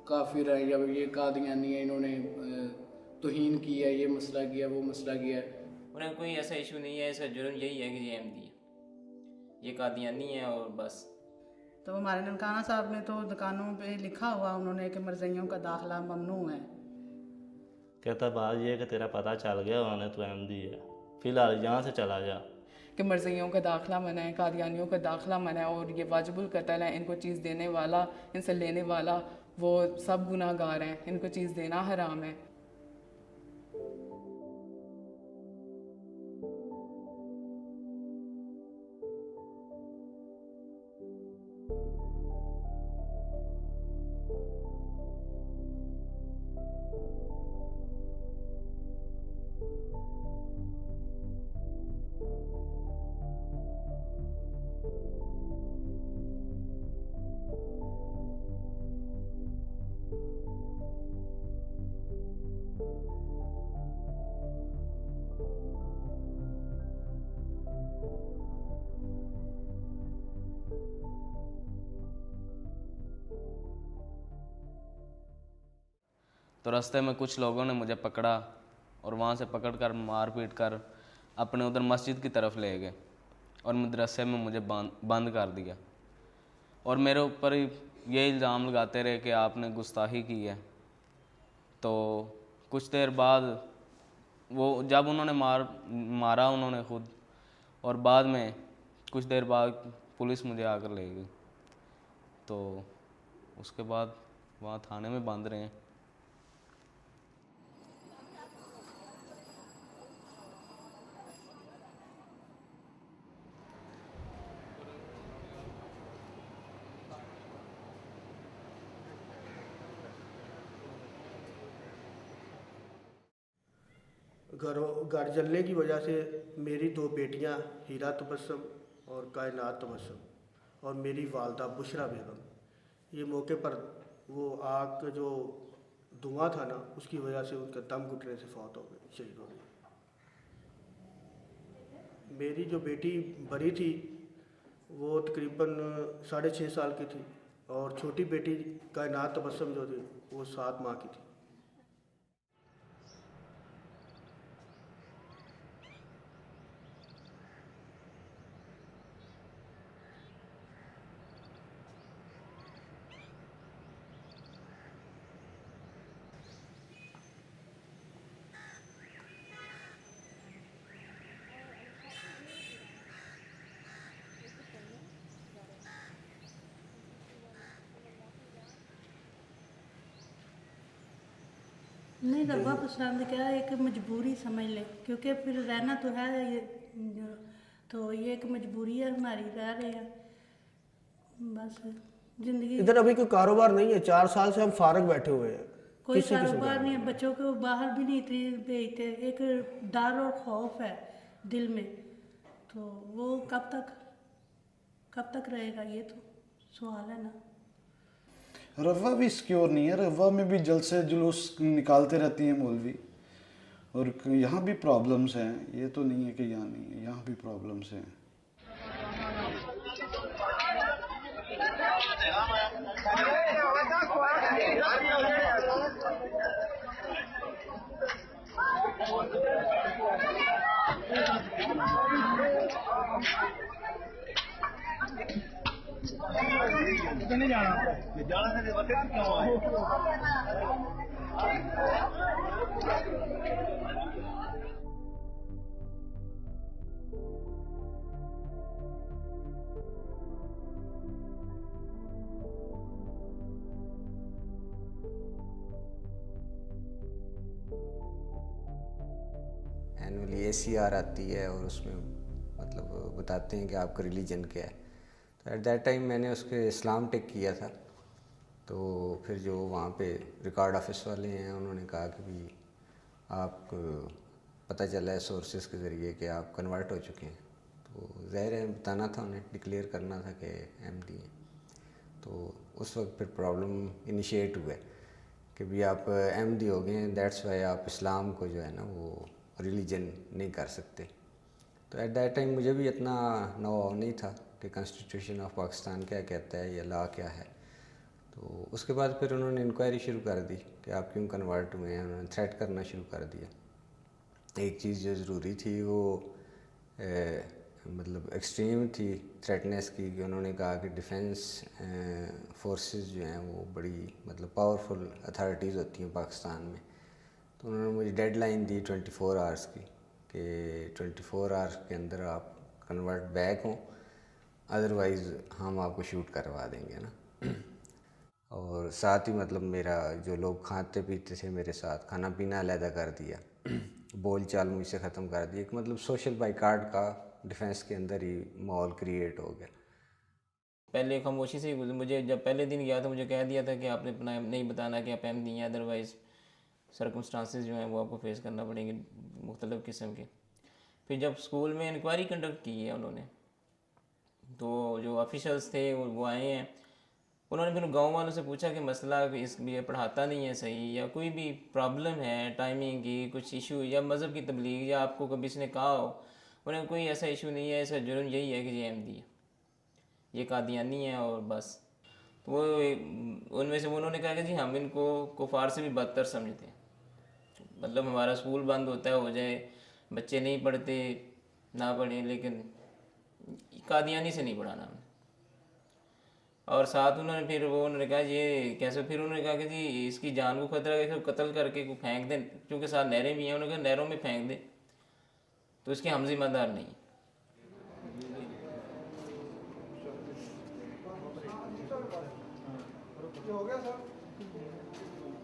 काफिर है या ये कादियानी है, इन्होंने तौहीन की है, ये मसला किया, वो मसला किया है। उन्हें कोई ऐसा इशू नहीं है, ऐसा जुर्म यही है कि ये अहमदी है, ये कादियानी है और बस। तो हमारे ननकाना साहब ने तो दुकानों पे लिखा हुआ उन्होंने कि मरज़इयों का दाखिला ममनू है। कहता बात ये है कि तेरा पता चल गया उन्होंने तो अहमदी है, फिलहाल यहाँ से चला जा। कि मरज़इयों का दाखिला मना है, कादियानियों का दाखिला मना है, और ये वाजिबुल कत्ल है, इनको चीज़ देने वाला, इनसे लेने वाला वो सब गुनाहगार हैं, इनको चीज़ देना हराम है। तो रास्ते में कुछ लोगों ने मुझे पकड़ा और वहाँ से पकड़ कर मार पीट कर अपने उधर मस्जिद की तरफ ले गए और मदरसे में मुझे बंद कर दिया, और मेरे ऊपर ये इल्ज़ाम लगाते रहे कि आपने गुस्ताखी की है। तो कुछ देर बाद वो जब उन्होंने मारा उन्होंने खुद, और बाद में कुछ देर बाद पुलिस मुझे आकर ले गई। तो उसके बाद वहाँ थाने में बंद रहे। घर जलने की वजह से मेरी 2 बेटियां हीरा तबस्सुम और कायनात तबस्सुम और मेरी वालदा बुशरा बेगम, ये मौके पर वो आग का जो धुआं था ना, उसकी वजह से उनका दम घुटने से फौत हो गई, शहीद हो गई। मेरी जो बेटी बड़ी थी वो तकरीबन 6.5 साल की थी, और छोटी बेटी कायनात तबस्सुम जो थी वो 7 माह की थी। नहीं रब्बा पसंद क्या है, एक मजबूरी समझ ले, क्योंकि फिर रहना तो है ये, तो ये एक मजबूरी है हमारी, रह रहे हैं बस जिंदगी। इधर अभी कोई कारोबार नहीं है, 4 साल से हम फारग बैठे हुए हैं, कोई किसी किस्म कारोबार का नहीं है, बच्चों को बाहर भी नहीं भेजते, एक डर और खौफ है दिल में, तो वो कब तक रहेगा, ये तो सवाल है ना। रवा भी सिक्योर नहीं है, रवा में भी जल्द से जुलूस निकालते रहती हैं मौलवी, और यहाँ भी प्रॉब्लम्स हैं, ये तो नहीं है कि यहाँ नहीं है, यहाँ भी प्रॉब्लम्स हैं। एनुअली ACR आती है और उसमें मतलब बताते हैं कि आपका रिलीजन क्या है। तो एट दैट टाइम मैंने उसके इस्लाम टेक किया था। तो फिर जो वहाँ पे रिकॉर्ड ऑफिस वाले हैं उन्होंने कहा कि भी आप पता चला है सोर्सेज के ज़रिए कि आप कन्वर्ट हो चुके हैं। तो ज़ाहिर है बताना था उन्हें, डिक्लेयर करना था कि अहमदी हैं। तो उस वक्त फिर प्रॉब्लम इनिशिएट हुआ कि भी आप अहमदी हो गए हैं, दैट्स वाई आप इस्लाम को जो है ना वो रिलीजन नहीं कर सकते। तो एट दैट टाइम मुझे भी इतना नो नहीं था कि कॉन्स्टिट्यूशन ऑफ पाकिस्तान क्या कहता है या लॉ क्या है। तो उसके बाद फिर उन्होंने इंक्वायरी शुरू कर दी कि आप क्यों कन्वर्ट हुए हैं। उन्होंने थ्रेट करना शुरू कर दिया। एक चीज़ जो ज़रूरी थी वो मतलब एक्सट्रीम थी थ्रेटनेस की, कि उन्होंने कहा कि डिफेंस फोर्सेस जो हैं वो बड़ी मतलब पावरफुल अथॉरिटीज़ होती हैं पाकिस्तान में। तो उन्होंने मुझे डेडलाइन दी 24 आवर्स की, कि 24 आवर्स के अंदर आप कन्वर्ट बैक हों, अदरवाइज़ हम आपको शूट करवा देंगे ना। और साथ ही मतलब मेरा जो लोग खाते पीते थे मेरे साथ, खाना पीना अलहदा कर दिया, बोल चाल मुझसे ख़त्म कर दी। एक मतलब सोशल बाइकाट का डिफेंस के अंदर ही माहौल क्रिएट हो गया। पहले खामोशी से ही मुझे जब पहले दिन गया तो मुझे कह दिया था कि आपने अपना नहीं बताना कि आप अहमदी हैं, अदरवाइज़ सर्कमस्टांसेस जो हैं वो आपको फेस करना पड़ेंगे मुख्तलिफ़ किस्म के। फिर जब स्कूल में इंक्वायरी कंडक्ट की है उन्होंने, तो जो ऑफिशल्स थे वो आए हैं। उन्होंने फिर गांव वालों से पूछा कि मसला इस ये पढ़ाता नहीं है सही, या कोई भी प्रॉब्लम है टाइमिंग की, कुछ इशू या मज़हब की तबलीग, या आपको कभी इसने कहा हो। उन्हें कोई ऐसा इशू नहीं है, इसका जुर्म यही है कि ये अहमदी है, ये कादियानी है और बस। तो वो उनमें से उन्होंने कहा कि जी हम इनको कुफार से भी बदतर समझते हैं। मतलब हमारा स्कूल बंद होता है, हो जाए, बच्चे नहीं पढ़ते, ना पढ़े, लेकिन कादियानी से नहीं पढ़ाना हमने। और साथ उन्होंने फिर वो उन्होंने कहा ये कैसे, फिर उन्होंने कहा कि जी इसकी जान को खतरा है, इसको कत्ल करके को फेंक दें, क्योंकि साथ नहरें भी हैं। उन्होंने कहा नहरों में फेंक दें, तो इसके हम जिम्मेदार नहीं। हो गया सर जी,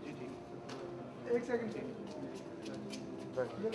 ठीक, एक सेकंड बैठिए।